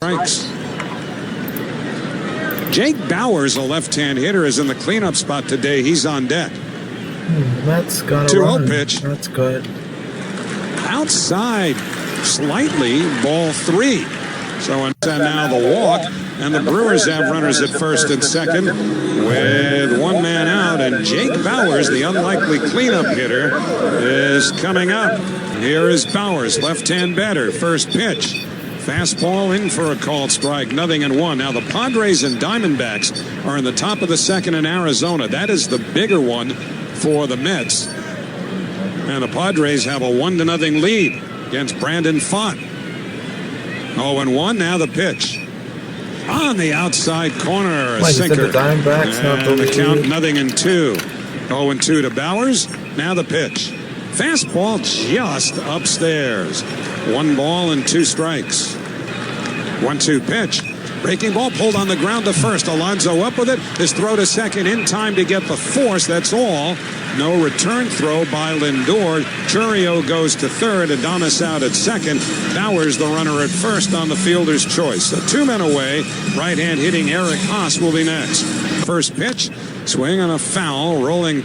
strikes. Jake Bauers, a left-hand hitter, is in the cleanup spot today. He's on deck. That's got a 2-0 pitch. That's good. Outside slightly, ball 3. So now the walk, and the Brewers have runners at first and second with one man out, and Jake Bauers, the unlikely cleanup hitter, is coming up. Here is Bauers, left-hand batter, first pitch. Fastball in for a called strike, 0-1. Now the Padres and Diamondbacks are in the top of the second in Arizona. That is the bigger one for the Mets. And the Padres have a 1-0 lead against Brandon Pfaadt. 0-1, now the pitch. On the outside corner, a sinker. The Diamondbacks and the count 0-2. 0-2 to Bauers. Now the pitch. Fastball just upstairs. 1 ball and 2 strikes. 1-2 pitch. Breaking ball pulled on the ground to first. Alonso up with it. His throw to second in time to get the force. That's all. No return throw by Lindor. Churio goes to third. Adonis out at second. Bauers the runner at first on the fielder's choice. So 2 men away. Right-hand hitting Eric Haas will be next. First pitch. Swing on a foul. Rolling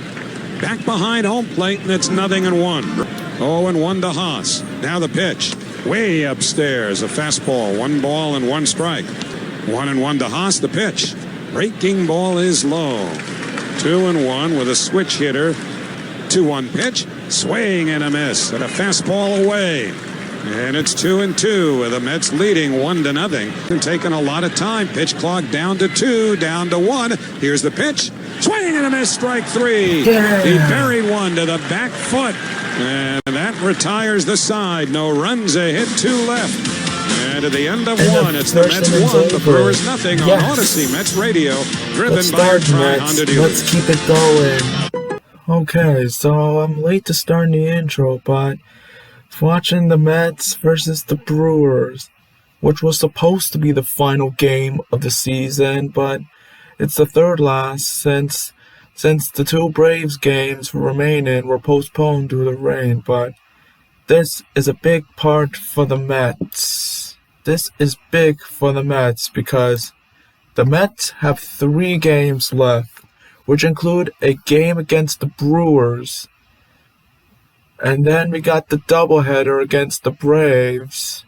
back behind home plate, and it's 0-1. 0-1 to Haas. Now the pitch. Way upstairs. A fastball. 1 ball and 1 strike. 1-1 to Haas. The pitch. Breaking ball is low. 2-1 with a switch hitter. 2-1 pitch. Swing and a miss. And a fastball away. And it's 2-2 with the Mets leading 1-0. And taking a lot of time. Pitch clock down to 2, down to 1. Here's the pitch. Swing and a miss. Strike 3. Yeah. He buried one to the back foot. And that retires the side. No runs, a hit, 2 left. And at the end of 1, it's the Mets 1, the Brewers 0 on Odyssey Mets Radio, driven by our Tri-Honda dealers. Let's keep it going. Okay, so I'm late to start the intro, but watching the Mets versus the Brewers, which was supposed to be the final game of the season, but it's the third last since the 2 Braves games remaining were postponed due to rain. But this is a big part for the Mets. This is big for the Mets because the Mets have 3 games left, which include a game against the Brewers. And then we got the doubleheader against the Braves,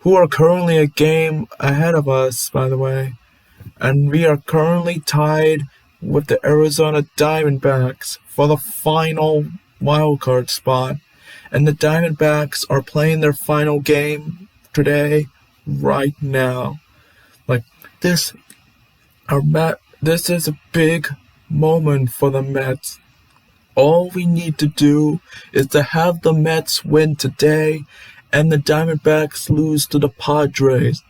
who are currently a game ahead of us, by the way. And we are currently tied with the Arizona Diamondbacks for the final wildcard spot. And the Diamondbacks are playing their final game today, right now. Like, this is a big moment for the Mets. All we need to do is to have the Mets win today and the Diamondbacks lose to the Padres.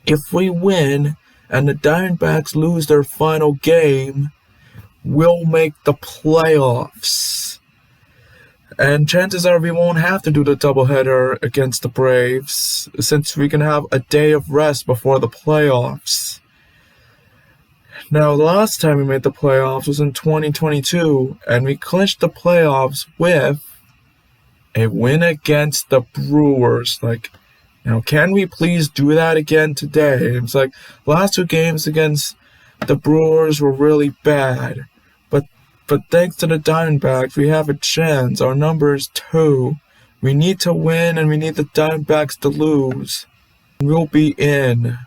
If we win and the Diamondbacks lose their final game, we'll make the playoffs. And chances are we won't have to do the doubleheader against the Braves, since we can have a day of rest before the playoffs. Now, the last time we made the playoffs was in 2022, and we clinched the playoffs with a win against the Brewers. Like, now, can we please do that again today? It's like, last 2 games against the Brewers were really bad. But thanks to the Diamondbacks, we have a chance. Our number is 2. We need to win, and we need the Diamondbacks to lose. We'll be in.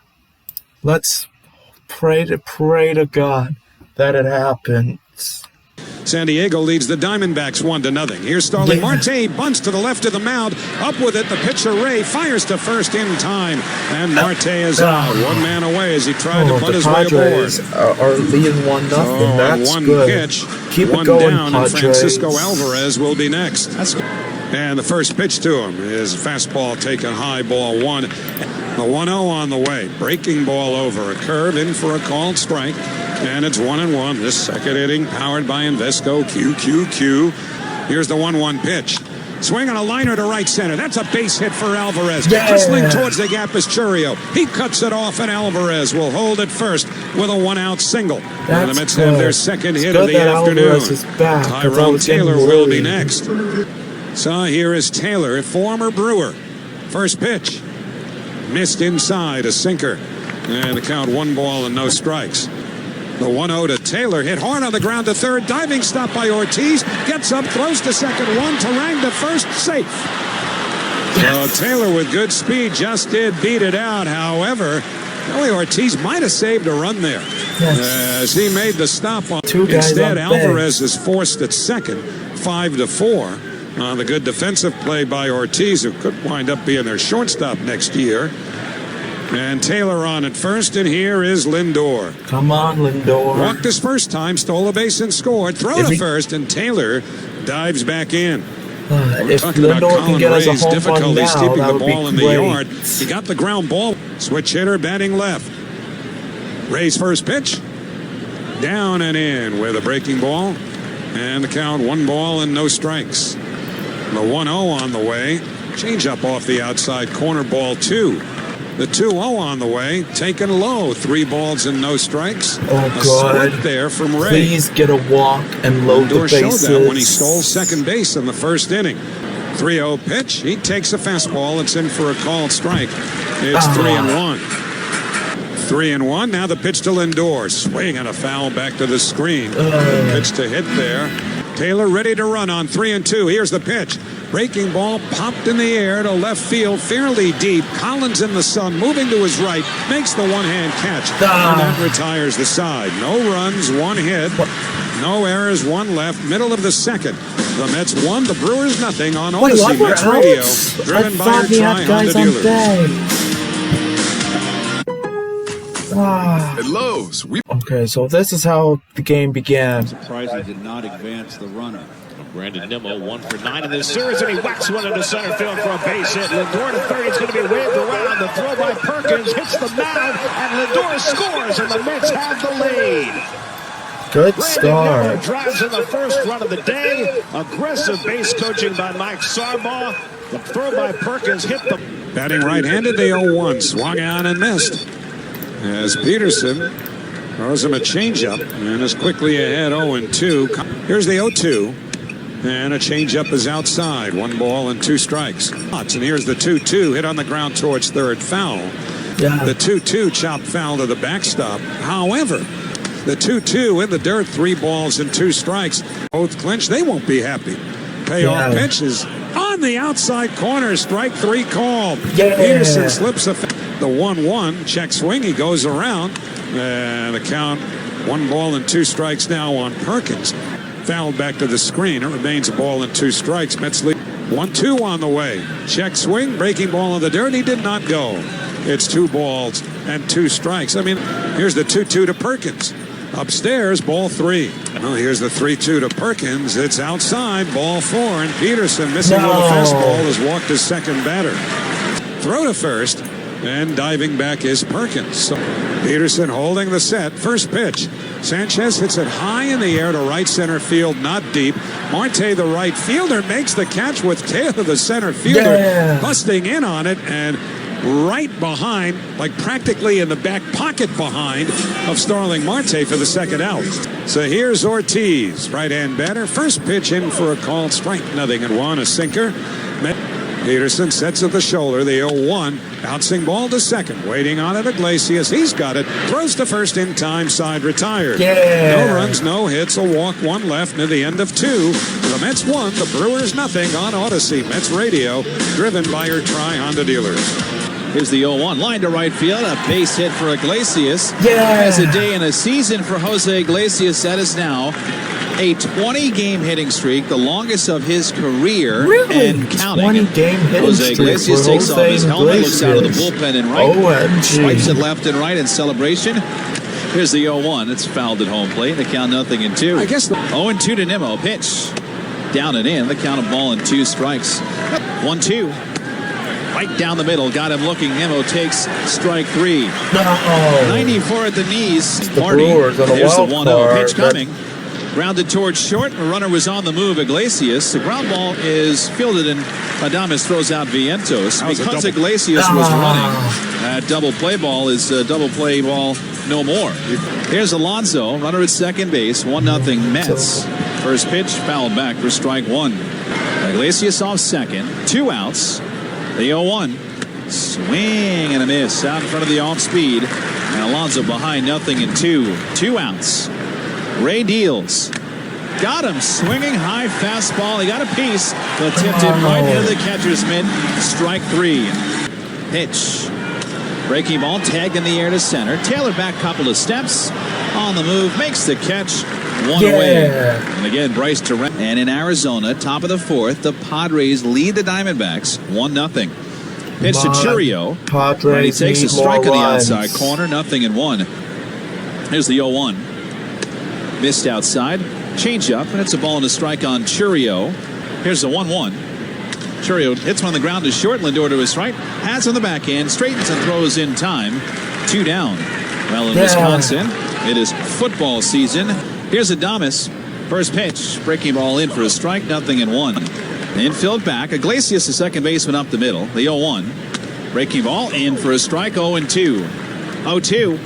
Let's pray to God that it happens. San Diego leads the Diamondbacks 1-0. Here's Starling Marte, bunts to the left of the mound. Up with it, the pitcher Ray fires to first in time. And Marte is out. 1 man away as he tried to put his way aboard. Are leading 1-0. That's 1 good. Pitch, Keep 1 it going, down, Padres. and Francisco Alvarez will be next. And the first pitch to him is fastball taken high, ball 1. The 1-0 on the way. Breaking ball over a curve, in for a called strike. And it's 1-1. This second inning powered by Invesco. QQQ. Here's the 1-1 pitch. Swing on a liner to right center. That's a base hit for Alvarez. Yeah. Whistling towards the gap is Churio. He cuts it off, and Alvarez will hold it first with a 1-out single. And the Mets have their second hit of the afternoon. Tyrone Taylor will be next. So here is Taylor, former Brewer. First pitch. Missed inside, a sinker. And the count 1 ball and no strikes. The 1-0 to Taylor, hit hard on the ground to third. Diving stop by Ortiz. Gets up, throws to second. Turang to first, safe. So Taylor with good speed just did beat it out. However, Ellie Ortiz might have saved a run there. As he made the stop on. Instead, Alvarez is forced at second, 5-4. On the good defensive play by Ortiz, who could wind up being their shortstop next year. And Taylor on at first, and here is Lindor. Come on, Lindor. Walked his first time, stole a base and scored. Throw to first, and Taylor dives back in. If Lindor can get us a home run now, keeping that the would be ball in the great. yard. He got the ground ball. Switch hitter batting left. Ray's first pitch. Down and in with a breaking ball. And the count 1 ball and no strikes. The 1-0 on the way. Change up off the outside corner, ball 2. The 2-0 on the way, taken low. 3 balls and no strikes. Oh, God. Split there from Ray. Please get a walk and load the bases. Showed that when he stole second base in the first inning. 3-0 pitch. He takes a fastball. It's in for a called strike. It's 3-1. 3-1. Now the pitch to Lindor. Swing and a foul back to the screen. Pitch to hit there. Taylor ready to run on 3-2. Here's the pitch. Breaking ball popped in the air to left field, fairly deep. Collins in the sun, moving to his right, makes the one-hand catch. And that retires the side. No runs, 1 hit. No errors, 1 left. Middle of the second. The Mets 1, the Brewers nothing on Odyssey Mets Radio. Driven by your Tri-Honda dealers. At Lowe's, Okay, so this is how the game began. Surprised he did not advance the runner. Brandon Nimmo 1 for 9 in this series, and he whacks one into center field for a base hit. Lindor to third. It's going to be waved around. The throw by Perkins hits the mound, and Lindor scores, and the Mets have the lead. Good Brandon start. Nimmo drives in the first run of the day. Aggressive base coaching by Mike Sarbaugh. The throw by Perkins hit the... Batting right-handed, the 0-1. Swung on and missed. As Peterson throws him a changeup and is quickly ahead 0-2. Here's the 0-2. And a changeup is outside. 1 ball and 2 strikes. And here's the 2-2 hit on the ground towards third, foul. The 2-2 chopped foul to the backstop. However, the 2-2 in the dirt, 3 balls and 2 strikes. Both clinch. They won't be happy. Payoff pitch is on the outside corner. Strike 3 called. Peterson slips the 1-1. Check swing. He goes around. And the count 1 ball and 2 strikes now on Perkins. Fouled back to the screen. It remains a ball and 2 strikes. Mets lead 1-2 on the way. Check swing. Breaking ball in the dirt. He did not go. It's 2 balls and 2 strikes. I mean, here's the 2-2 to Perkins. Upstairs, ball 3. Well, here's the 3-2 to Perkins. It's outside, ball 4. And Peterson, missing with a fastball, has walked his second batter. Throw to first. And diving back is Perkins. So Peterson holding the set. First pitch. Sanchez hits it high in the air to right center field, not deep. Marte, the right fielder, makes the catch with Taylor, the center fielder, busting in on it and right behind, like practically in the back pocket behind of Starling Marte for the second out. So here's Ortiz, right-hand batter. First pitch in for a called strike. 0-1, a sinker. Peterson sets at the shoulder, the 0-1. Bouncing ball to second. Waiting on it, Iglesias. He's got it. Throws to first in time. Side retired. No runs, no hits. A walk, 1 left near the end of 2. The Mets 1, the Brewers nothing on Odyssey Mets Radio. Driven by your Tri-Honda dealers. Here's the 0-1. Line to right field. A base hit for Iglesias. As a day and a season for Jose Iglesias. That is now a 20-game hitting streak, the longest of his career, and counting. 20-game hitting Jose Iglesias takes off his helmet, looks out of the bullpen and right, swipes it left and right in celebration. Here's the 0-1. It's fouled at home plate. The count 0-2. I guess 0-2 to Nimmo. Pitch down and in. The count of ball and 2 strikes. 1-2. Right down the middle. Got him looking. Nimmo takes strike 3. 94 at the knees. Marty. There's the 1-0. Pitch coming. Grounded towards short. The runner was on the move. Iglesias. The ground ball is fielded and Adames throws out Vientos. Because Iglesias was running, that double play ball is double play ball no more. Here's Alonso. Runner at second base. 1-0 Mets. First pitch fouled back for strike 1. Iglesias off second. 2 outs. The 0-1. Swing and a miss out in front of the off speed. And Alonso behind, 0-2. 2 outs. Ray deals. Got him swinging high fastball. He got a piece, but tipped it right into the catcher's mitt. Strike 3. Pitch. Breaking ball tagged in the air to center. Taylor back couple of steps. On the move, makes the catch. 1 away. And again, Bryce Terrell. And in Arizona, top of the 4th, the Padres lead the Diamondbacks 1-0. Pitch to Churio. And he takes a strike on the outside corner. 0-1. Here's the 0-1. Missed outside. Change up, and it's a ball and a strike on Churio. Here's the 1-1. Churio hits one on the ground to short. Lindor to his right. Has on the back end. Straightens and throws in time. 2 down. Well, in Wisconsin, it is football season. Here's Adames. First pitch. Breaking ball in for a strike. 0-1. Infield back. Iglesias, the second baseman, up the middle. The 0-1. Breaking ball in for a strike. 0-2. 0-2.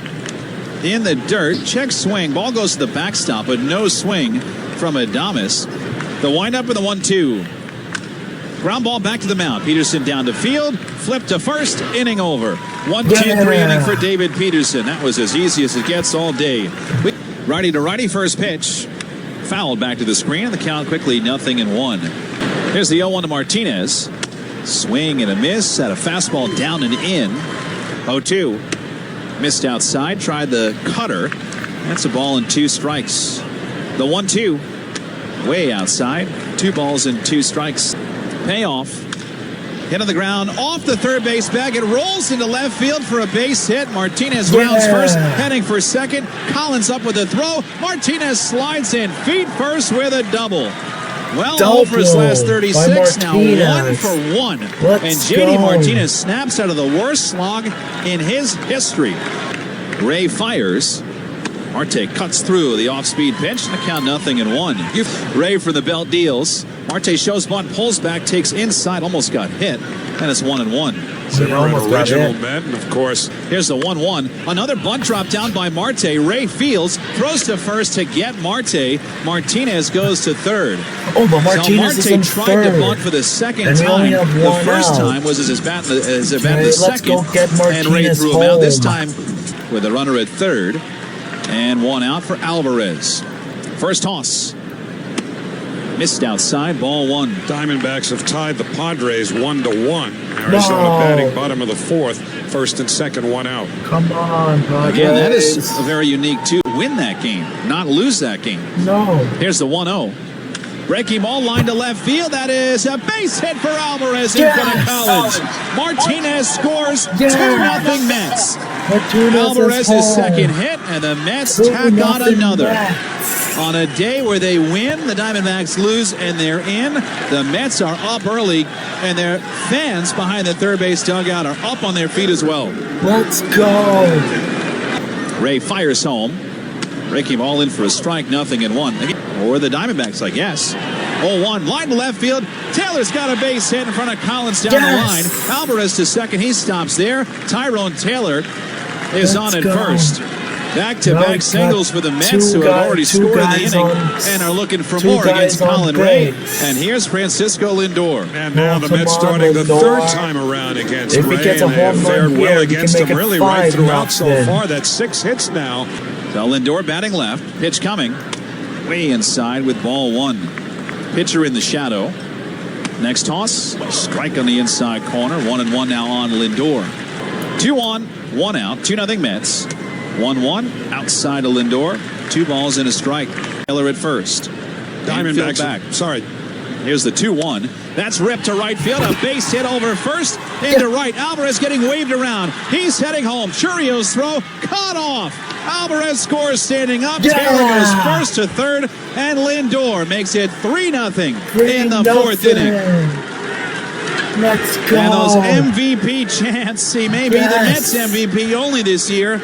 In the dirt. Check swing. Ball goes to the backstop, but no swing from Adames. The windup with the 1-2. Ground ball back to the mound. Peterson down to field. Flip to first. Inning over. 1-2-3 inning for David Peterson. That was as easy as it gets all day. Righty to righty. First pitch. Fouled back to the screen. The count quickly 0-1. Here's the 0-1 to Martinez. Swing and a miss. At a fastball down and in. 0-2. Missed outside. Tried the cutter. That's a ball and 2 strikes. The 1-2. Way outside. 2 balls and 2 strikes. Payoff. Hit on the ground off the third base bag. It rolls into left field for a base hit. Martinez grounds first, heading for second. Collins up with a throw. Martinez slides in feet first with a double. Well, over his last 36, now 1 for 1. And J.D. Martinez snaps out of the worst slog in his history. Ray fires. Marte cuts through the off-speed pitch. The count 0-1. Ray for the belt deals. Marte shows bunt, pulls back, takes inside, almost got hit, and it's 1-1. Original bet, of course. Here's the 1-1. Another bunt drop down by Marte. Ray fields, throws to first to get Marte. Martinez goes to third. Oh, but Martinez so Marte tried to bunt for the second time. The first time was as bat in the second, and Ray threw him out. This time with a runner at third, and 1 out for Alvarez. First toss. Missed outside, ball 1. Diamondbacks have tied the Padres 1-1. Arizona batting bottom of the 4th. First and second, 1 out. Come on, Padres. Again, that is a very unique to win that game, not lose that game. No. Here's the 1-0. Breaking ball line to left field. That is a base hit for Alvarez in front of Collins. Martinez scores 2-0 Mets. Alvarez's second hit, and the Mets tack on another. On a day where they win, the Diamondbacks lose, and they're in. The Mets are up early, and their fans behind the third base dugout are up on their feet as well. Let's go. Ray fires home. Breaking ball in for a strike, 0-1. Or the Diamondbacks, I guess. 0-1, line to left field. Taylor's got a base hit in front of Collins down the line. Alvarez to second. He stops there. Tyrone Taylor is on at first. Back-to-back singles for the Mets, who have already scored in the inning and are looking for more against Colin Ray. And here's Francisco Lindor. And now the Mets starting the third time around against Ray, and they have fared well against him really right throughout so far. That's 6 hits now. So Lindor batting left. Pitch coming. Way inside with ball 1. Pitcher in the shadow. Next toss. Strike on the inside corner. 1-1 now on Lindor. 2 on, 1 out. 2-0 Mets. 1-1 outside of Lindor. 2 balls and a strike. Taylor at first. Diamondbacks back. Sorry. Here's the 2-1. That's ripped to right field. A base hit over first into right. Alvarez getting waved around. He's heading home. Churio's throw cut off. Alvarez scores standing up. Taylor goes first to third, and Lindor makes it 3-0 in the 4th inning. Let's go. And those MVP chants. He may be the Mets MVP only this year,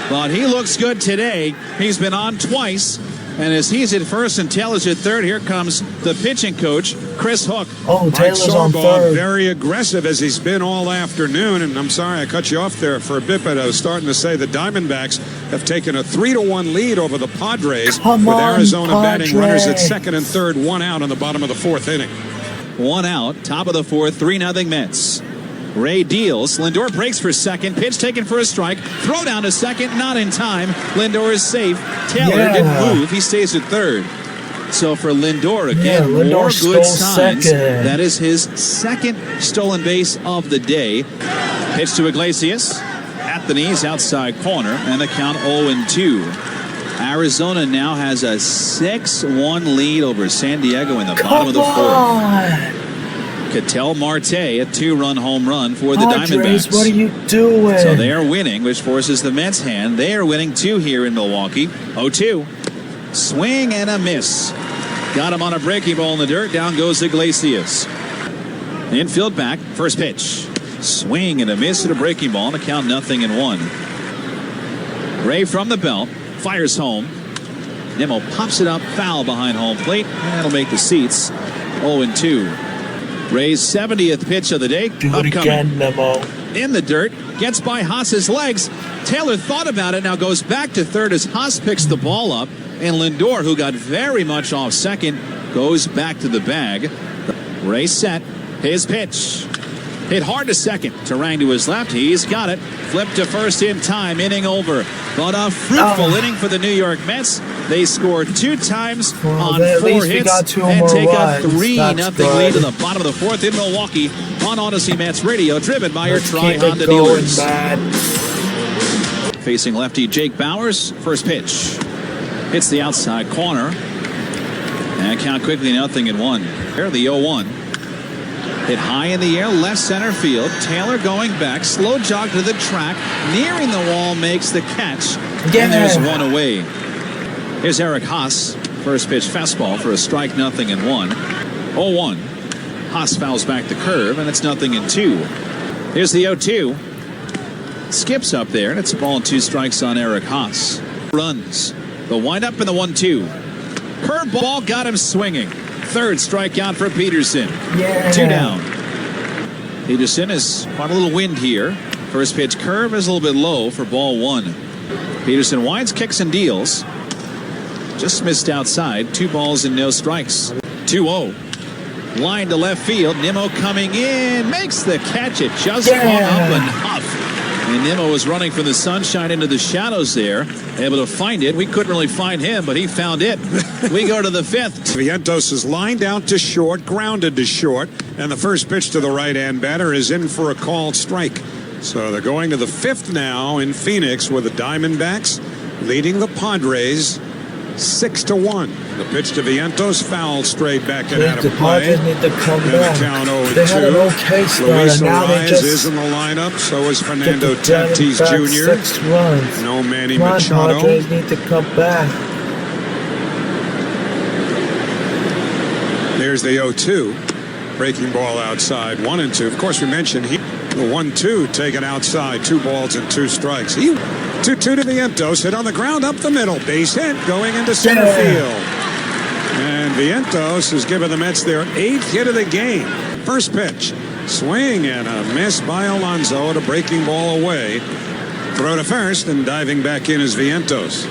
but he looks good today. He's been on twice. And as he's at first and Taylor's at third, here comes the pitching coach, Chris Hook. Oh, Taylor's on third. Very aggressive as he's been all afternoon. And I'm sorry I cut you off there for a bit, but I was starting to say the Diamondbacks have taken a 3-1 lead over the Padres with Arizona batting runners at second and third, 1 out on the bottom of the 4th inning. 1 out, top of the 4th, 3-0 Mets. Ray deals. Lindor breaks for second. Pitch taken for a strike. Throw down to second. Not in time. Lindor is safe. Taylor didn't move. He stays at third. So for Lindor, again, Lindor more good signs. second. That is his second stolen base of the day. Pitch to Iglesias. At the knees, outside corner. And the count 0-2. Arizona now has a 6-1 lead over San Diego in the bottom of the fourth. Ketel Marte, a 2-run home run for the Diamondbacks. What are you doing? So they are winning, which forces the Mets' hand. They are winning 2 here in Milwaukee. 0-2. Swing and a miss. Got him on a breaking ball in the dirt. Down goes Iglesias. Infield back. First pitch. Swing and a miss at a breaking ball. And the count 0-1. Ray from the belt. Fires home. Nimmo pops it up. Foul behind home plate. That'll make the seats 0-2. Ray's 70th pitch of the day. Do it again, Nimmo. In the dirt. Gets by Haas's legs. Taylor thought about it. Now goes back to third as Haas picks the ball up. And Lindor, who got very much off second, goes back to the bag. Ray set. His pitch. Hit hard to second. Terang to his left. He's got it. Flip to first in time. Inning over. But a fruitful inning for the New York Mets. They score 2 times on 4 hits and take a 3-0 lead to the bottom of the fourth in Milwaukee on Odyssey Mets Radio, driven by your Tri-Honda dealers. Facing lefty Jake Bauers. First pitch. Hits the outside corner. And count quickly 0-1. Here the 0-1. Hit high in the air, left center field. Taylor going back, slow jog to the track, nearing the wall, makes the catch. And there's one away. Here's Eric Haas. First pitch fastball for a strike, 0-1. 0-1. Haas fouls back the curve, and it's 0-2. Here's the 0-2. Skips up there, and it's a ball and 2 strikes on Eric Haas. Runs. The windup and the 1-2. Curveball got him swinging. Third strikeout for Peterson. 2 down. Peterson has caught a little wind here. First pitch curve is a little bit low for ball 1. Peterson winds, kicks, and deals. Just missed outside. 2 balls and no strikes. 2-0. Line to left field. Nimmo coming in. Makes the catch. It just went up enough. And Nimmo was running from the sunshine into the shadows there. Able to find it. We couldn't really find him, but he found it. We go to the 5th. Vientos is lined out to short, grounded to short, and the first pitch to the right-hand batter is in for a called strike. So they're going to the 5th now in Phoenix with the Diamondbacks leading the Padres 6-1. The pitch to Vientos, foul straight back and out of The play. Padres need to come back. The count 0-2. They had an okay start, Luis and now they Arias just is in the lineup. So is Fernando get the Tatis Diamondbacks Jr. 6 runs. No Manny Come on, Machado. Padres need to come back. There's the 0-2. Breaking ball outside, 1-2. Of course, we mentioned the 1-2 taken outside, 2 balls and 2 strikes. 2-2 to Vientos, hit on the ground up the middle, base hit going into center field. And Vientos has given the Mets their 8th hit of the game. First pitch, swing and a miss by Alonso at a breaking ball away. Throw to first and diving back in is Vientos.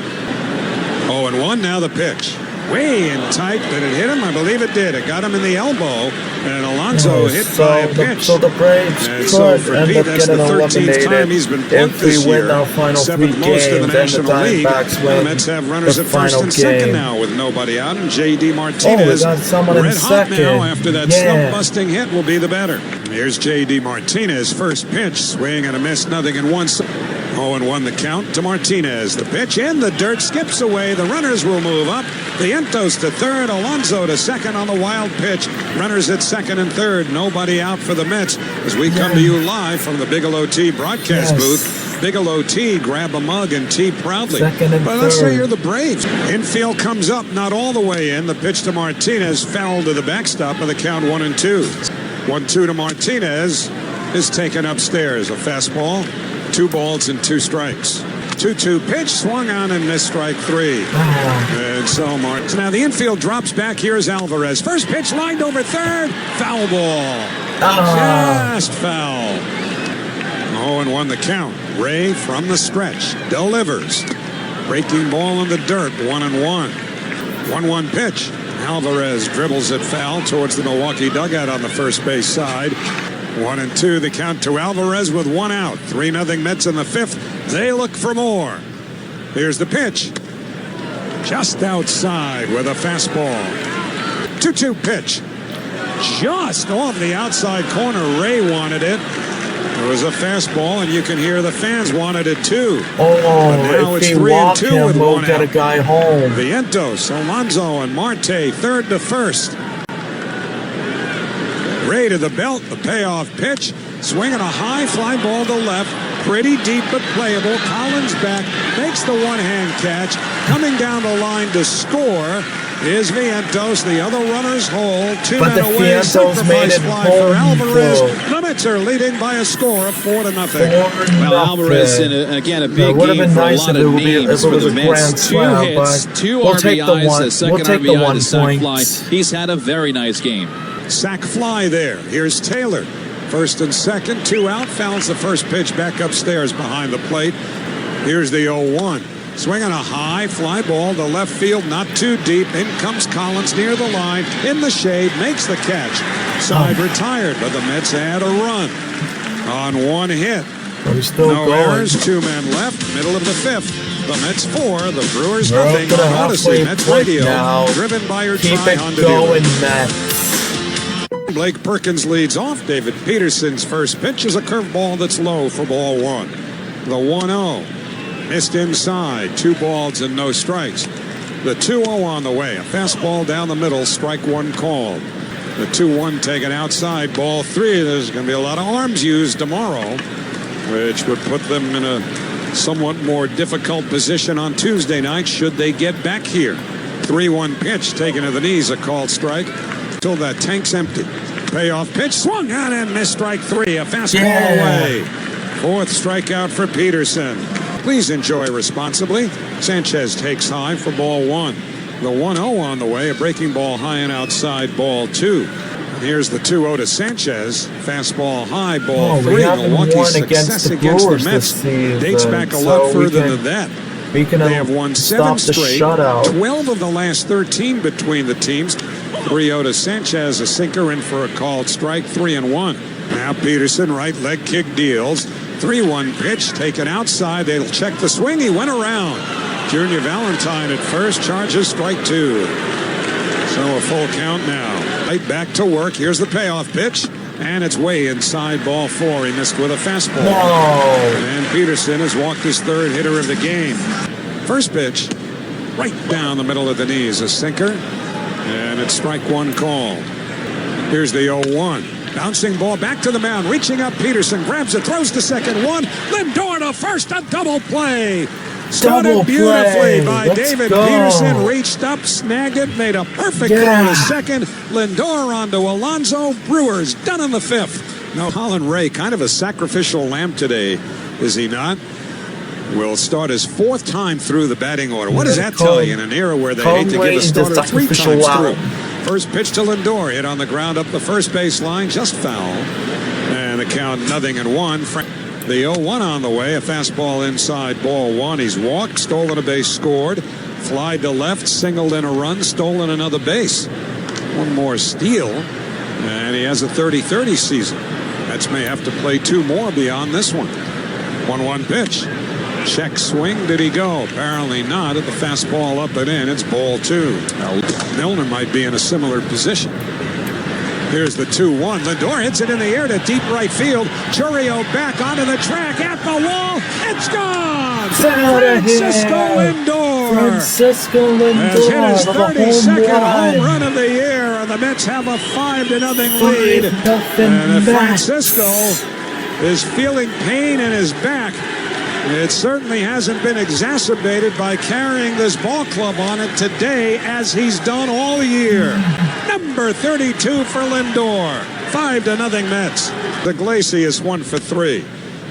0-1 now the pitch. Way in tight. Did it hit him? I believe it did. It got him in the elbow. And Alonso hit by a pitch. So the Braves and so for end Pete, up that's the getting 13th eliminated. time he's been plucked If we this win year. our final 7th 3 most games, in the then the National League. Diamondbacks The win Mets have runners the at first final and second game. now with nobody out. And J.D. Oh, Martinez, we got someone in red hot second. now after that slump-busting hit, will be the batter. Here's J.D. Martinez. First pitch, swing and a miss, 0-1. 0-1 the count to Martinez. The pitch in the dirt, skips away. The runners will move up. Vientos to third, Alonso to second on the wild pitch. Runners at second and third. Nobody out for the Mets as we come to you live from the Bigelow Tea broadcast booth. Bigelow Tea, grab a mug and tea proudly. Second and but let's third. say you're the Braves. Infield comes up, not all the way in. The pitch to Martinez, foul to the backstop of the count 1-2. 1-2 to Martinez is taken upstairs. A fastball. 2 balls and 2 strikes. 2-2 pitch, swung on and missed strike 3. And so Martin. Now the infield drops back. Here's Alvarez. First pitch lined over third. Foul ball. Just foul. 0-1 the count. Ray from the stretch delivers. Breaking ball in the dirt. 1-1. 1-1 pitch. Alvarez dribbles it foul towards the Milwaukee dugout on the first base side. 1-2, the count to Alvarez with one out. 3-0 Mets in the fifth. They look for more. Here's the pitch. Just outside with a fastball. 2-2 pitch. Just off the outside corner. Ray wanted it. It was a fastball, and you can hear the fans wanted it too. Oh, if they walk him, we'll get a guy home. Vientos, Alonso, and Marte third to first. Ray to the belt, the payoff pitch. Swinging a high fly ball to left. Pretty deep but playable. Collins back, makes the one-hand catch. Coming down the line to score is Vientos. The other runners hold. 2 men away. Sacrifice fly for Alvarez. The Mets are leading by a score of 4-0. Well, Alvarez, again, a big game for a lot of names for the Mets. 2 hits, 2 RBIs, a second RBI, the sac fly. He's had a very nice game. Sac fly there. Here's Taylor. First and second, 2 out. Fouls the first pitch back upstairs behind the plate. Here's the 0-1. Swinging a high fly ball to left field, not too deep. In comes Collins near the line, in the shade, makes the catch. Side retired, but the Mets had a run on 1 hit. No errors, 2 men left, middle of the fifth. The Mets 4, the Brewers nothing. On Odyssey, Mets Radio, driven by your Tri-Honda dealer. Blake Perkins leads off. David Peterson's first pitch is a curveball that's low for ball 1. The 1-0. Missed inside. 2 balls and no strikes. The 2-0 on the way. A fastball down the middle. Strike 1 called. The 2-1 taken outside. Ball 3. There's going to be a lot of arms used tomorrow, which would put them in a somewhat more difficult position on Tuesday night should they get back here. 3-1 pitch taken to the knees. A called strike. Till that tank's empty. Payoff pitch swung on and missed. Strike 3. A fastball away. 4th strikeout for Peterson. Please enjoy responsibly. Sanchez takes high for ball 1. The 1-0 on the way. A breaking ball high and outside ball 2. And here's the 2-0 to Sanchez. Fastball high, ball 3. Milwaukee's success against the Mets dates back a lot further than that. They have won 7 straight. 12 of the last 13 between the teams. 3-0 to Sanchez, a sinker in for a called strike, 3-1. Now Peterson, right leg kick deals. 3-1 pitch taken outside. They'll check the swing. He went around. Junior Valentine at first, charges strike 2. So a full count now. Right back to work. Here's the payoff pitch. And it's way inside ball 4. He missed with a fastball. And Peterson has walked his 3rd hitter of the game. First pitch, right down the middle of the knees. A sinker. And it's strike 1 called. Here's the 0-1. Bouncing ball back to the mound. Reaching up, Peterson grabs it, throws to second. 1. Lindor to first, a double play. Started beautifully by David Peterson. Reached up, snagged it, made a perfect throw to second. Lindor on to Alonso. Brewers done in the 5th. Now Colin Ray, kind of a sacrificial lamb today, is he not? Will start his 4th time through the batting order. What does that tell you in an era where they hate to give a starter 3 times through? First pitch to Lindor, hit on the ground up the first base line, just foul. And the count 0-1. The 0-1 on the way, a fastball inside ball 1. He's walked, stolen a base, scored. Fly to left, singled in a run, stolen another base. 1 more steal, and he has a 30-30 season. Mets may have to play 2 more beyond this one. 1-1 pitch. Check swing. Did he go? Apparently not. At the fastball up and in. It's ball 2. Now, Milner might be in a similar position. Here's the 2-1. Lindor hits it in the air to deep right field. Chourio back onto the track at the wall. It's gone. Francisco Lindor has hit his 32nd home run of the year, and the Mets have a 5-0 lead. And Francisco is feeling pain in his back. It certainly hasn't been exacerbated by carrying this ball club on it today as he's done all year. Number 32 for Lindor. 5-0 Mets. The Iglesias 1 for 3.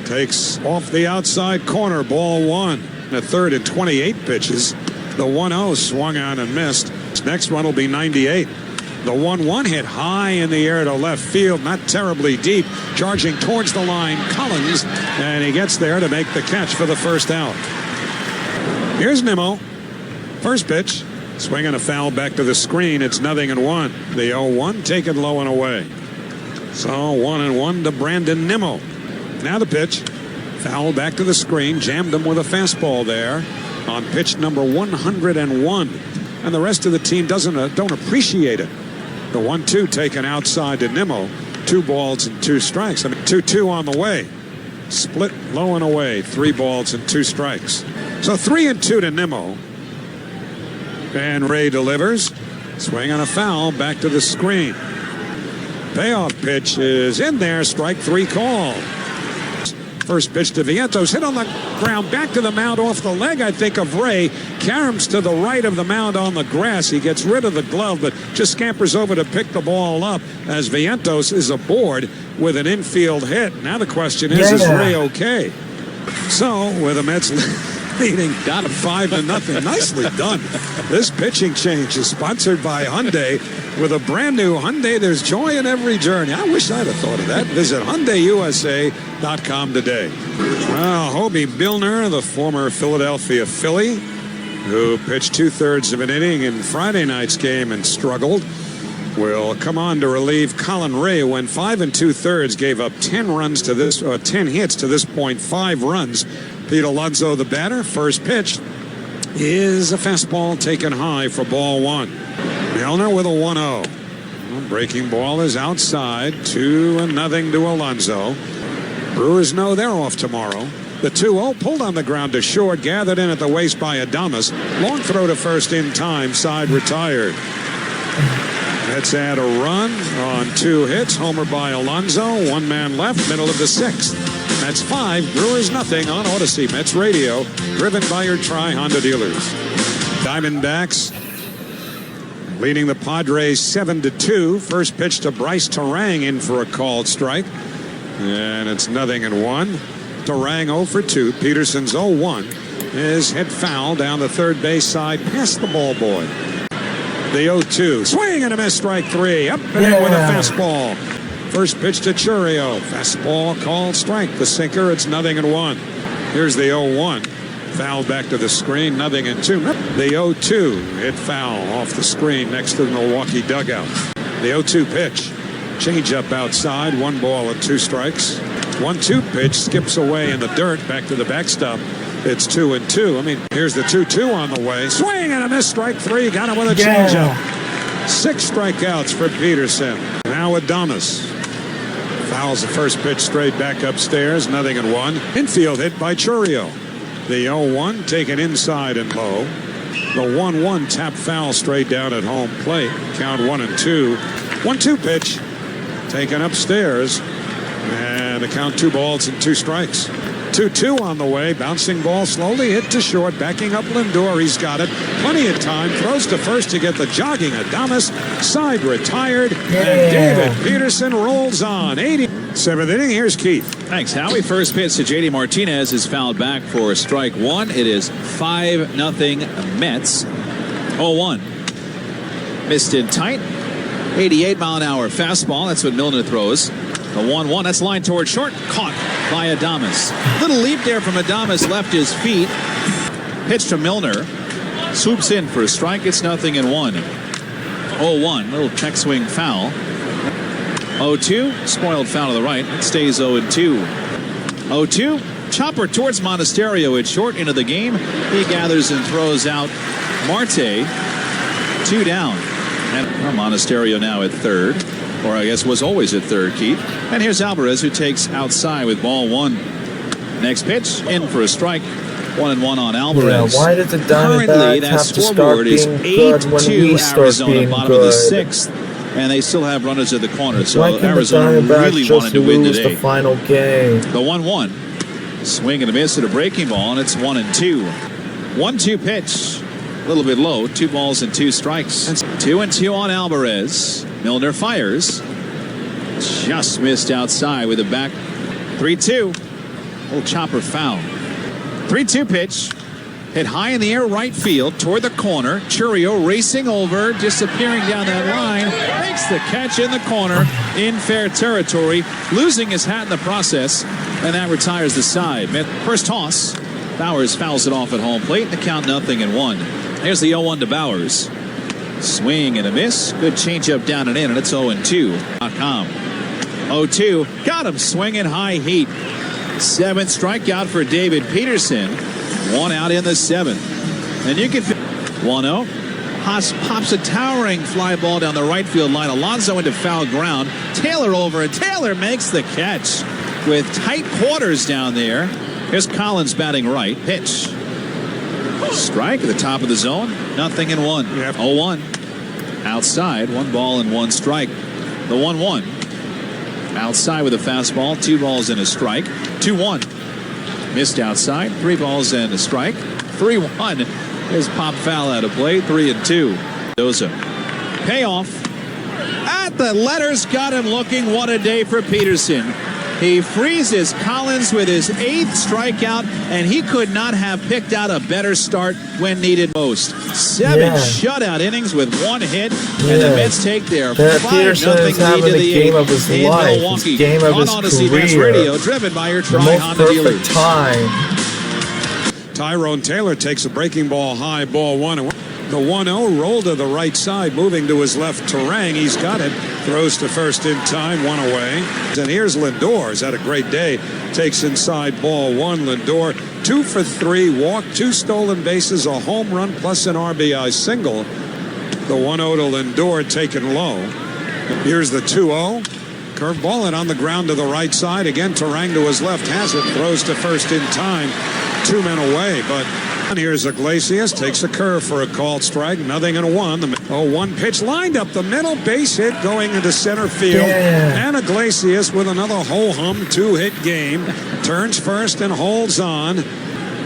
Takes off the outside corner, ball 1. The 3rd and 28 pitches. The 1-0 swung on and missed. Next one will be 98. The 1-1 hit high in the air to left field, not terribly deep, charging towards the line, Collins, and he gets there to make the catch for the first out. Here's Nimmo. First pitch, swinging a foul back to the screen. It's 0-1. The 0-1 taken low and away. So 1-1 to Brandon Nimmo. Now the pitch. Foul back to the screen. Jammed him with a fastball there on pitch number 101. And the rest of the team don't appreciate it. The 1-2 taken outside to Nimmo. 2 balls and 2 strikes. 2-2 on the way. Split low and away. 3 balls and 2 strikes. So 3-2 to Nimmo. And Ray delivers. Swing on a foul back to the screen. Payoff pitch is in there. Strike 3 call. First pitch to Vientos, hit on the ground, back to the mound off the leg, I think, of Ray. Caroms to the right of the mound on the grass. He gets rid of the glove, but just scampers over to pick the ball up as Vientos is aboard with an infield hit. Now the question is Ray okay? So, with the Mets leading, got him 5-0. Nicely done. This pitching change is sponsored by Hyundai. With a brand new Hyundai, there's joy in every journey. I wish I'd have thought of that. Visit HyundaiUSA.com today. Well, Hobie Milner, the former Philadelphia Philly, who pitched 2/3 of an inning in Friday night's game and struggled, will come on to relieve Colin Ray, who went 5 2/3, gave up 10 runs to this, 10 hits to this point, 5 runs. Pete Alonso, the batter. First pitch is a fastball taken high for ball 1. Milner with a 1-0. Breaking ball is outside. 2-0 to Alonso. Brewers know they're off tomorrow. The 2-0 pulled on the ground to short, gathered in at the waist by Adames. Long throw to first in time. Side retired. Mets add a run on 2 hits. Homer by Alonso. 1 man left. Middle of the 6th. Mets 5, Brewers nothing on Odyssey Mets Radio. Driven by your Tri-Honda dealers. Diamondbacks leading the Padres 7-2. First pitch to Bryce Terang in for a called strike. And it's 0-1. Terang 0 for 2. Peterson's 0-1. His hit foul down the third base side past the ball boy. The 0-2. Swing and a miss, strike 3. Up and in with a fastball. First pitch to Chourio. Fastball called strike. The sinker, it's 0-1. Here's the 0-1. Foul back to the screen, 0-2. The 0-2 hit foul off the screen next to the Milwaukee dugout. The 0-2 pitch. Change up outside, 1 ball and 2 strikes. 1-2 pitch skips away in the dirt back to the backstop. It's 2-2. Here's the 2-2 on the way. Swing and a miss, strike 3. Got him with a changeup. 6 strikeouts for Peterson. Now Adames. Fouls the first pitch straight back upstairs, 0-1. Infield hit by Chourio. The 0-1 taken inside and low. The 1-1 tap foul straight down at home plate. Count 1-2. 1-2 pitch taken upstairs. And the count 2 balls and 2 strikes. 2-2 on the way. Bouncing ball slowly hit to short. Backing up Lindor. He's got it. Plenty of time. Throws to first to get the jogging Adames. Side retired. And David Peterson rolls on. 87th inning. Here's Keith. Thanks, Howie. First pitch to J.D. Martinez is fouled back for strike 1. It is 5-0 Mets. 0-1. Missed in tight. 88-mile-an-hour fastball. That's what Milner throws. The 1-1. That's line toward short. Caught by Adames. Little leap there from Adames. Left his feet. Pitch to Milner. Swoops in for a strike. It's 0-1. 0-1. Little check swing foul. 0-2. Spoiled foul to the right. It stays 0-2. 0-2. Chopper towards Monasterio at short into the game. He gathers and throws out Marte. 2 down. And Monasterio now at third. Or I guess was always at third, Keith. And here's Alvarez, who takes outside with ball 1. Next pitch, in for a strike. 1-1 on Alvarez. Yeah, why did the Currently, Diamondbacks that have to start scoreboard is being good when 8-2 we start Arizona, being bottom of the good? 6th. And they still have runners at the corner. So Why can Arizona the Diamondbacks really just wanted to win lose today. the final game? The 1-1. Swing and a miss at a breaking ball, and it's 1-2. 1-2 pitch. A little bit low. 2 balls and 2 strikes. 2-2 on Alvarez. Milner fires. Just missed outside with a back. 3-2. Little chopper foul. 3-2 pitch. Hit high in the air right field toward the corner. Chourio racing over, disappearing down that line. Makes the catch in the corner in fair territory. Losing his hat in the process. And that retires the side. First toss. Bowers fouls it off at home plate. The count 0-1. Here's the 0-1 to Bowers. Swing and a miss. Good changeup down and in, and it's 0-2. 0-2. Got him swinging high heat. 7th strikeout for David Peterson. 1 out in the 7th. And you can 1-0. Haas pops a towering fly ball down the right field line. Alonso into foul ground. Taylor over, and Taylor makes the catch with tight quarters down there. Here's Collins batting right. Pitch. Strike at the top of the zone. 0-1. 0-1. Outside. 1 ball and 1 strike. The 1-1. Outside with a fastball. 2 balls and a strike. 2-1. Missed outside. 3 balls and a strike. 3-1. There's pop foul out of play. 3-2. Doza. Payoff. The letters got him looking. What a day for Peterson. He freezes Collins with his 8th strikeout, and he could not have picked out a better start when needed most. 7 shutout innings with 1 hit, and the Mets take their 5-0 lead to the 8th in Milwaukee. Game of his on Odyssey Best career. Radio, driven by your Tri-Honda dealers. Tyrone Taylor takes a breaking ball high, ball 1. The 1-0 roll to the right side, moving to his left. Terang, he's got it. Throws to first in time, 1 away. And here's Lindor. He's had a great day. Takes inside, ball 1. Lindor 2 for 3, walk, 2 stolen bases, a home run plus an RBI single. The 1-0 to Lindor taken low. Here's the 2-0. Curveball and on the ground to the right side. Again, Terang to his left has it. Throws to first in time. 2 men away, but here's Iglesias. Takes a curve for a called strike. 0-1. The 0-1 pitch lined up the middle. Base hit going into center field. And Iglesias with another ho-hum 2-hit game. Turns first and holds on.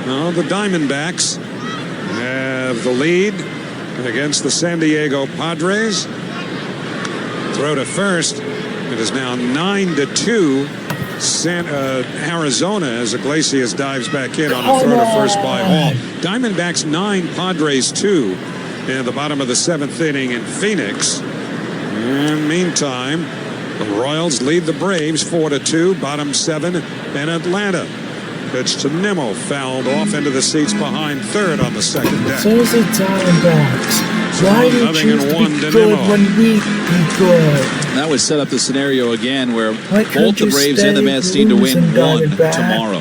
Now the Diamondbacks have the lead against the San Diego Padres. Throw to first. It is now 9-2. Arizona as Iglesias dives back in on a throw to first by Hall. Diamondbacks 9, Padres 2 in the bottom of the 7th inning in Phoenix. And meantime, the Royals lead the Braves 4-2, bottom 7 in Atlanta. Pitch to Nimmo, fouled off into the seats behind third on the second deck. So is the Diamondbacks. Why do you choose to be good when we be good? That would set up the scenario again where Why both the Braves and the Mets need to win 1 tomorrow.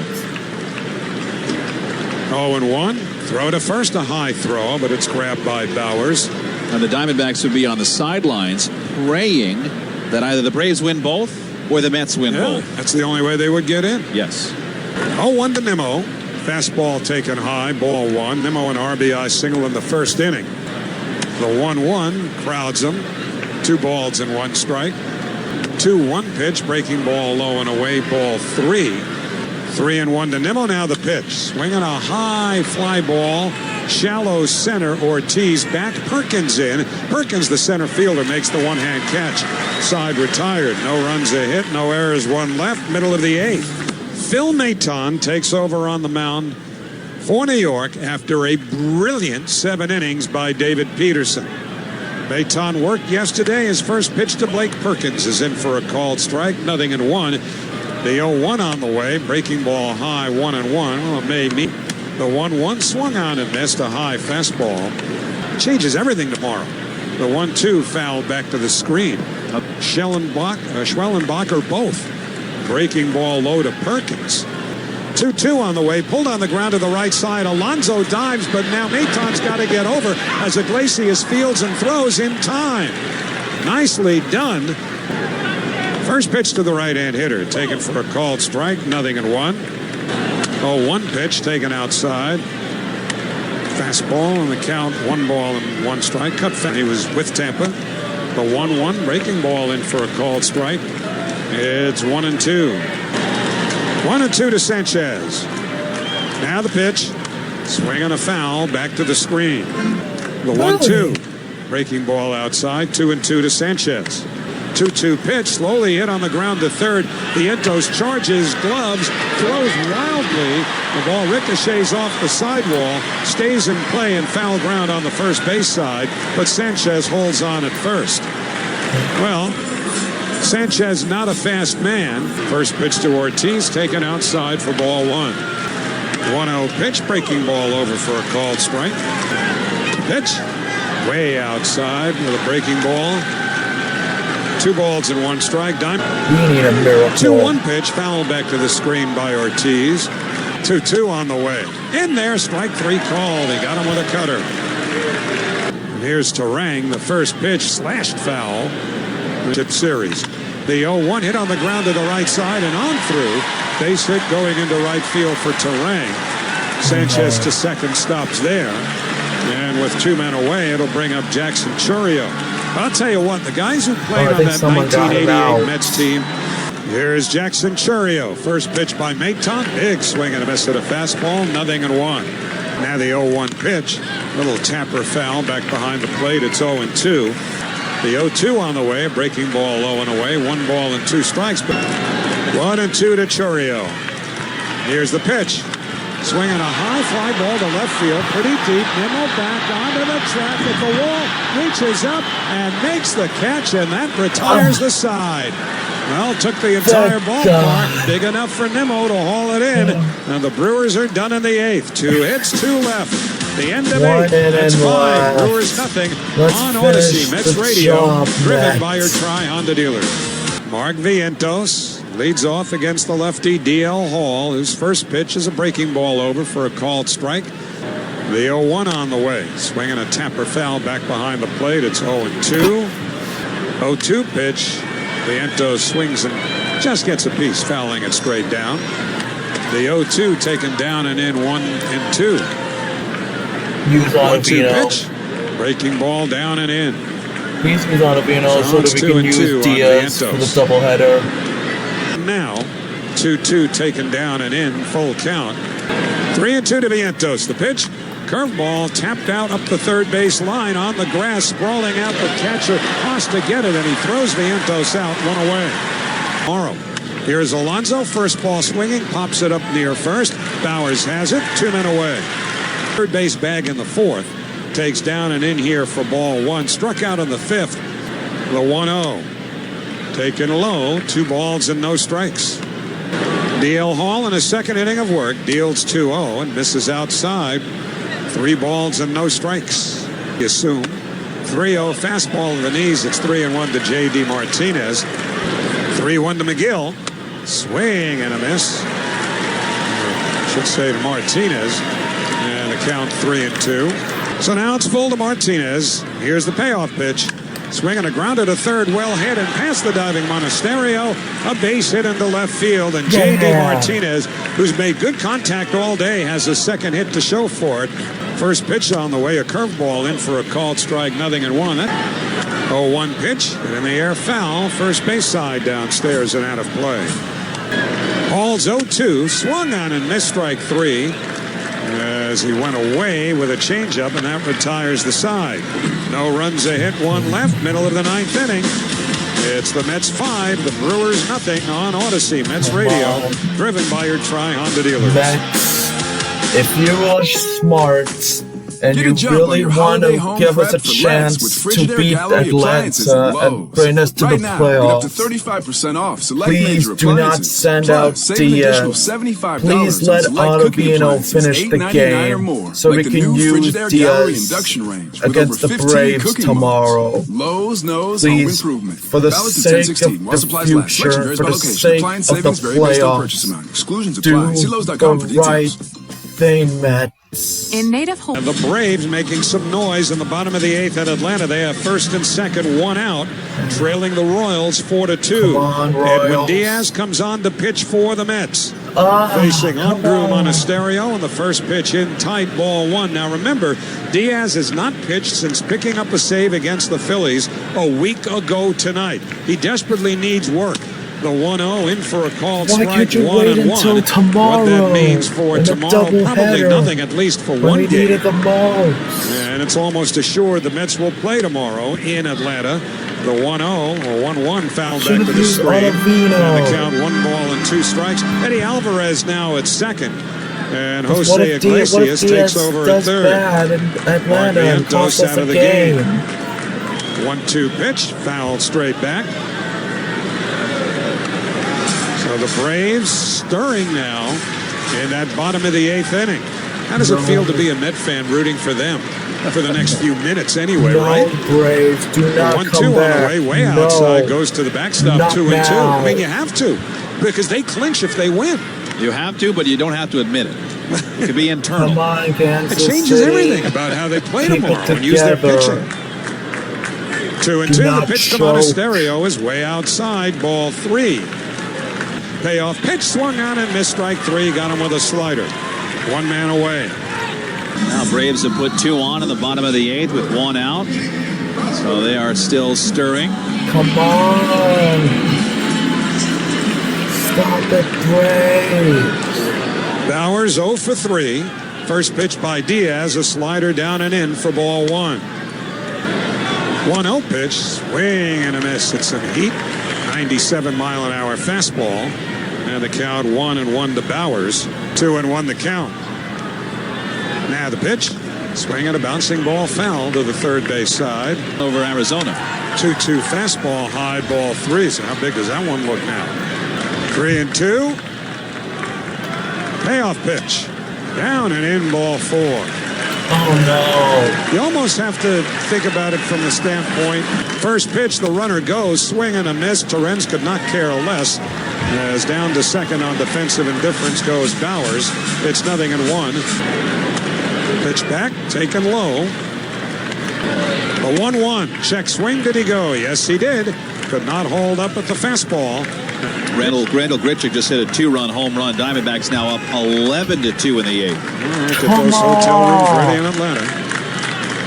0-1. Throw to first, a high throw, but it's grabbed by Bowers. And the Diamondbacks would be on the sidelines praying that either the Braves win both or the Mets win both. That's the only way they would get in. Yes. 0-1 to Nimmo. Fastball taken high, ball 1. Nimmo an RBI single in the first inning. The 1-1 crowds him. 2 balls and 1 strike. 2-1 pitch, breaking ball low and away, ball 3. 3-1 to Nimmo. Now the pitch. Swinging a high fly ball. Shallow center. Ortiz back. Perkins in. Perkins, the center fielder, makes the one-hand catch. Side retired. No runs a hit. No errors. 1 left. Middle of the 8th. Phil Maton takes over on the mound for New York after a brilliant 7 innings by David Peterson. Maton worked yesterday. His first pitch to Blake Perkins is in for a called strike. 0-1. The 0-1 on the way. Breaking ball high, 1-1. Well, it may meet. The 1-1 swung on and missed a high fastball. Changes everything tomorrow. The 1-2 foul back to the screen. Schwellenbacher both. Breaking ball low to Perkins. 2-2 on the way, pulled on the ground to the right side. Alonso dives, but now Maton's got to get over as Iglesias fields and throws in time. Nicely done. First pitch to the right-hand hitter, taken for a called strike, 0-1. 0-1 pitch taken outside. Fastball on the count, 1 ball and 1 strike. Cut fast. He was with Tampa. The 1-1 breaking ball in for a called strike. It's 1-2. 1-2 to Sanchez. Now the pitch. Swing on a foul. Back to the screen. The 1-2. Breaking ball outside. 2-2 to Sanchez. 2-2 pitch. Slowly hit on the ground to third. Vientos charges. Gloves. Throws wildly. The ball ricochets off the sidewall. Stays in play and foul ground on the first base side. But Sanchez holds on at first. Well, Sanchez not a fast man. First pitch to Ortiz taken outside for ball 1. 1-0 pitch, breaking ball over for a called strike. Pitch way outside with a breaking ball. 2 balls and 1 strike. We need a miracle. 2-1 pitch, foul back to the screen by Ortiz. 2-2 on the way. In there, strike 3 called. He got him with a cutter. And here's Terang, the first pitch, slashed foul. Tip series. The 0-1 hit on the ground to the right side and on through. Base hit going into right field for Terang. Sanchez to second, stops there. And with 2 men away, it'll bring up Jackson Chourio. I'll tell you what, the guys who played on that 1988 Mets team. Here's Jackson Chourio. First pitch by Maton. Big swing and a miss at a fastball. 0-1. Now the 0-1 pitch. Little tapper foul back behind the plate. It's 0-2. The 0-2 on the way. Breaking ball low and away. 1 ball and 2 strikes. 1-2 to Chourio. Here's the pitch. Swinging a high fly ball to left field. Pretty deep. Nimmo back onto the track at the wall. Reaches up and makes the catch, and that retires the side. Well, took the entire ballpark. Big enough for Nimmo to haul it in. And the Brewers are done in the 8th. 2 hits, 2 left. The end of 8. That's 5. Brewers nothing. On Odyssey, Mets Radio. Driven by your Tri-Honda dealer. Mark Vientos leads off against the lefty D.L. Hall. His first pitch is a breaking ball over for a called strike. The 0-1 on the way. Swinging a tapper foul back behind the plate. It's 0-2. 0-2 pitch. Vientos swings and just gets a piece, fouling it straight down. The 0-2 taken down and in 1-2. 1-2 pitch. Breaking ball down and in. Please use Ottavino so that we can use Diaz for the doubleheader. Now, 2-2 taken down and in, full count. 3-2 to Vientos. The pitch, curveball tapped out up the third base line on the grass, sprawling out the catcher. Has to get it, and he throws Vientos out, 1 away. Morrow. Here's Alonso, first ball swinging, pops it up near first. Bowers has it, 2 men away. Third base bag in the 4th. Takes down and in here for ball 1. Struck out in the 5th. The 1-0. Taken low, 2 balls and no strikes. D.L. Hall in his second inning of work deals 2-0 and misses outside. 3 balls and no strikes. You assume. 3-0 fastball to the knees. It's 3-1 to J.D. Martinez. 3-1 to McGill. Swing and a miss. Should say to Martinez. And the count 3-2. So now it's full to Martinez. Here's the payoff pitch. Swinging a grounder to third, well hit and past the diving Monasterio. A base hit into left field, and J.D. Martinez, who's made good contact all day, has a second hit to show for it. First pitch on the way, a curveball in for a called strike, 0-1. That 0-1 pitch, and in the air foul, first base side downstairs and out of play. Hall's 0-2, swung on and missed strike 3. As he went away with a changeup, and that retires the side. No runs, a hit, 1 left, middle of the 9th inning. It's the Mets 5, the Brewers nothing on Odyssey. Mets Radio, driven by your Tri-Honda dealer. Mets, if you are smart and you really want to give us a chance to beat Atlanta and bring us to the playoffs, please do not send out Diaz. Please let Ottavino finish the game so we can use Diaz against the Braves tomorrow. Please, for the sake of the future, for the sake of the playoffs, do the right thing, Mets. In native home. And the Braves making some noise in the bottom of the 8th at Atlanta. They have first and second, 1 out, trailing the Royals 4-2. Edwin Diaz comes on to pitch for the Mets. Facing Andrew Monasterio, and the first pitch in tight, ball 1. Now remember, Diaz has not pitched since picking up a save against the Phillies a week ago tonight. He desperately needs work. The 1-0 in for a called strike, 1-1. Why can't you wait until tomorrow? What that means for tomorrow, probably nothing, at least for one game. Needed the most. And it's almost assured the Mets will play tomorrow in Atlanta. The 1-0 or 1-1 foul back to the screen. And the count, 1 ball and 2 strikes. Eddie Alvarez now at second. And Jose Iglesias takes over at third. Atlanta and costs us out of the game. 1-2 pitch, fouled straight back. So the Braves stirring now in that bottom of the 8th inning. How does it feel to be a Met fan rooting for them? for the next few minutes anyway, No, right? Braves, do not 1-2 come on back. the way, way No. outside, goes to the backstop, Not 2-2. now. I mean, you have to, because they clinch if they win. You have to, but you don't have to admit it. It could be internal. Come on, Kansas It changes City. everything about how they play Keep it tomorrow and use their together. pitching. 2-2. Do The not pitch to choke. Monasterio is way outside, ball 3. Payoff pitch, swung on and missed, strike 3. Got him with a slider. 1 man away. Now Braves have put 2 on in the bottom of the 8th with 1 out. So they are still stirring. Come on. Stop it, Braves. Bowers 0 for 3. First pitch by Diaz, a slider down and in for ball 1. 1-0 pitch, swing and a miss. It's some heat. 97-mile-an-hour fastball. And the count 1-1 to Bowers. 2-1 the count. Now the pitch. Swing and a bouncing ball foul to the third base side. Over Arizona. 2-2 fastball, high ball 3. So how big does that one look now? 3-2. Payoff pitch. Down and in, ball 4. Oh, no. You almost have to think about it from the standpoint. First pitch, the runner goes, swing and a miss. Torrens could not care less. As down to second on defensive indifference goes Bowers. It's 0-1. Pitch back, taken low. The 1-1. Check swing, did he go? Yes, he did. Could not hold up at the fastball. Randall Grichuk just hit a 2-run home run. Diamondbacks now up 11-2 in the 8th. All right, get those hotel rooms ready in Atlanta.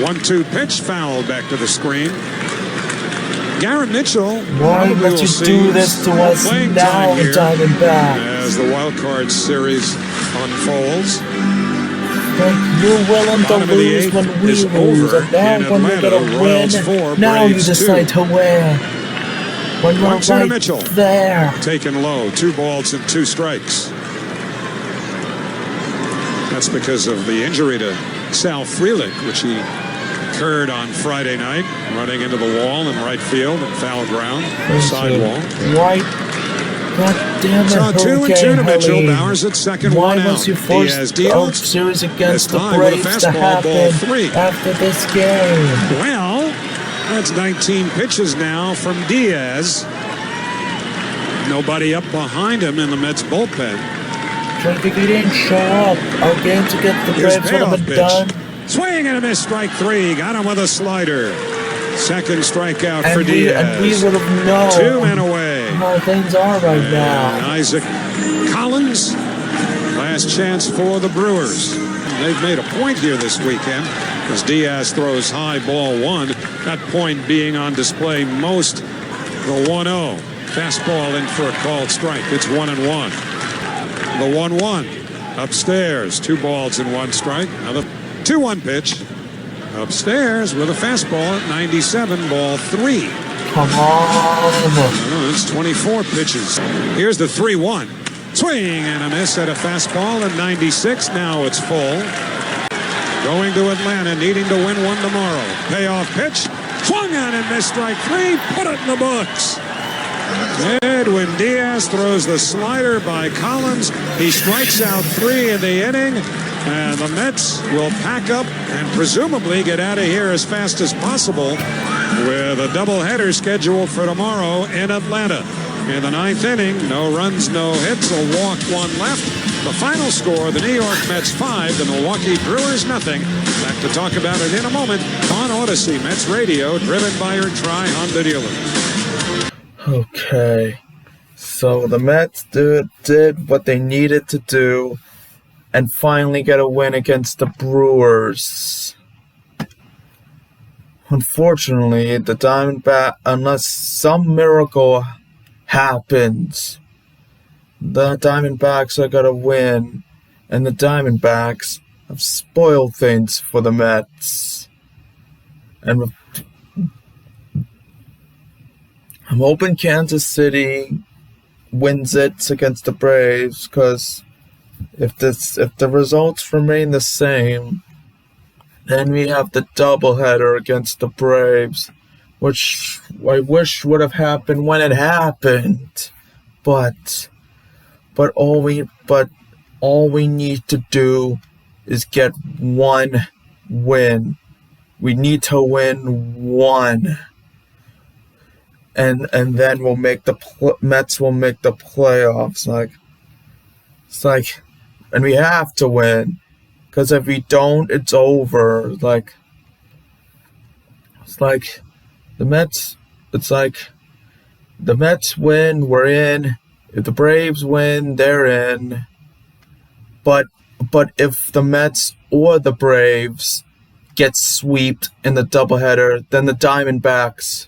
1-2 pitch, foul back to the screen. Garrett Mitchell. Why probably must will you see do this to us playing now, time here Diamondbacks? as the wild card series unfolds. Like you're willing to Bottom of the lose 8th when we is lose, over and now in when we're Atlanta. gonna Royals win, 4, now you Braves decide 2. to win. When we're 1-2 to right Mitchell. there. Taken low, 2 balls and 2 strikes. That's because of the injury to Sal Frelick, which he incurred on Friday night, running into the wall in right field and foul ground, sidewall. Right. God damn it, So 2-2 to Hurricane Mitchell. Helene. Bowers at second, Why 1 out. must you force Diaz the deals. series against This the time with a Braves to fastball, ball happen 3. after this game? Well, that's 19 pitches now from Diaz. Nobody up behind him in the Mets bullpen. If he didn't show up, our game to get the Here's Braves would have payoff been pitch. done. Swing and a miss, strike 3. Got him with a slider. Second strikeout for And Diaz. we would have known 2 men away. how things are right And now. Isaac Collins, last chance for the Brewers. They've made a point here this weekend as Diaz throws high, ball 1. That point being on display most. The 1-0. Fastball in for a called strike. It's 1-1. The 1-1. Upstairs. 2 balls and 1 strike. Another 2-1 pitch. Upstairs with a fastball at 97, ball 3. Come on. It's 24 pitches. Here's the 3-1. Swing and a miss at a fastball at 96. Now it's full. Going to Atlanta, needing to win one tomorrow. Payoff pitch. Swung on and missed, strike 3. Put it in the books. Edwin Diaz throws the slider by Collins. He strikes out 3 in the inning. And the Mets will pack up and presumably get out of here as fast as possible with a doubleheader scheduled for tomorrow in Atlanta. In the 9th inning, no runs, no hits, a walk, 1 left. The final score, the New York Mets 5, the Milwaukee Brewers 0. Back to talk about it in a moment on Odyssey Mets Radio, driven by your Tri-Honda dealer. Okay. So the Mets did what they needed to do and finally get a win against the Brewers. Unfortunately, the Diamondbacks, unless some miracle happens, the Diamondbacks are going to win, and the Diamondbacks have spoiled things for the Mets. And I'm hoping Kansas City wins it against the Braves, because if the results remain the same, then we have the doubleheader against the Braves, which I wish would have happened when it happened. But all we need to do is get 1 win We need to win one. And then we'll make Mets will make the playoffs. It's like, and we have to win, because if we don't, it's over. It's like the Mets. It's like the Mets win, we're in. If the Braves win, they're in. But if the Mets or the Braves get swept in the doubleheader, then the Diamondbacks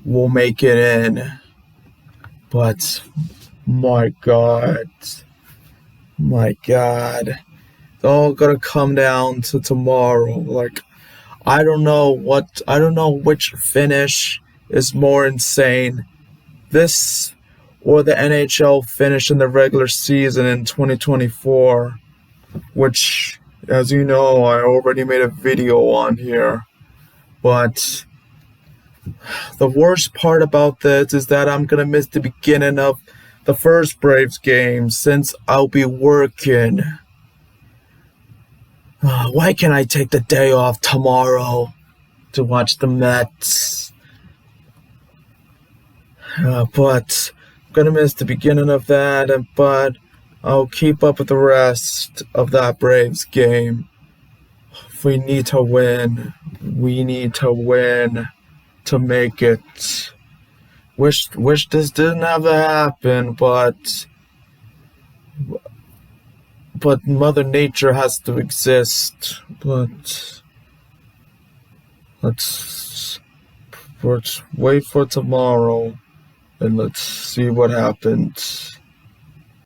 will make it in. But my God, it's all gonna come down to tomorrow. I don't know which finish is more insane, this or the NHL finish in the regular season in 2024, which, as you know, I already made a video on here. But the worst part about this is that I'm gonna miss the beginning of the first Braves game since I'll be working. Why can't I take the day off tomorrow to watch the Mets? But I'm gonna miss the beginning of that, but I'll keep up with the rest of that Braves game. We need to win. We need to win to make it. Wish this didn't have to happen, but Mother Nature has to exist. But let's wait for tomorrow and let's see what happens.